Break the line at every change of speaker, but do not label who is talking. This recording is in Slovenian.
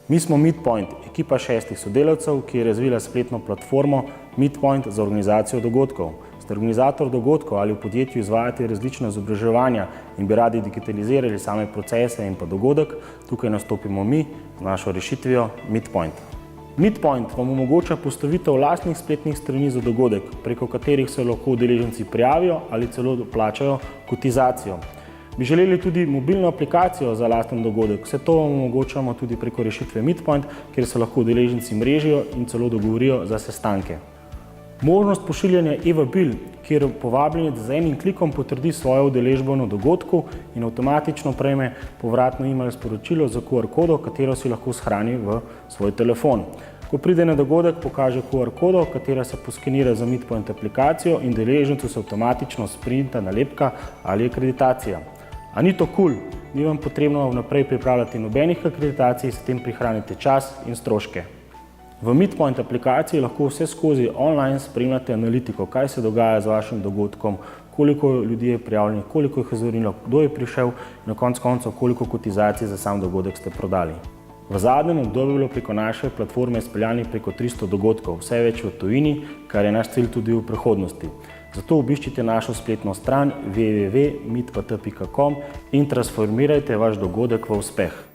Mi smo Meetpoint, ekipa 6 sodelavcev, ki je razvila spletno platformo Meetpoint za organizacijo dogodkov. Ste organizator dogodkov ali v podjetju izvajate različna izobraževanja in bi radi digitalizirali same procese in pa dogodek, tukaj nastopimo mi z našo rešitvijo Meetpoint. Meetpoint vam omogoča postavitev lastnih spletnih strani za dogodek, preko katerih se lahko udeleženci prijavijo ali celo plačajo kotizacijo. Bi želeli tudi mobilno aplikacijo za lasten dogodek. Vse to vam omogočamo tudi preko rešitve Meetpoint, kjer se lahko udeleženci mrežijo in celo dogovorijo za sestanke. Možnost pošiljanja e-vabil, kjer povabljenec z enim klikom potrdi svojo udeležbo na dogodku in avtomatično prejme povratno e-mail sporočilo za QR kodo, katero si lahko shrani v svoj telefon. Ko pride na dogodek, pokaže QR kodo, katera se poskenira za Meetpoint aplikacijo in udeležencu se avtomatično sprinta nalepka ali akreditacija. A ni to kul? Ni vam potrebno vnaprej pripravljati nobenih akreditacij, s tem prihranite čas in stroške. V Meetpoint aplikaciji lahko vse skozi online spremljate analitiko, kaj se dogaja z vašim dogodkom, koliko ljudi je prijavljenih, koliko jih je zvonilo, kdo je prišel in na koncu koncev koliko kotizacij za sam dogodek ste prodali. V zadnjem obdobju je bilo preko naše platforme izpeljanih preko 300 dogodkov, vse več v tujini, kar je naš cilj tudi v prihodnosti. Zato obiščite našo spletno stran www.meetpt.com in transformirajte vaš dogodek v uspeh.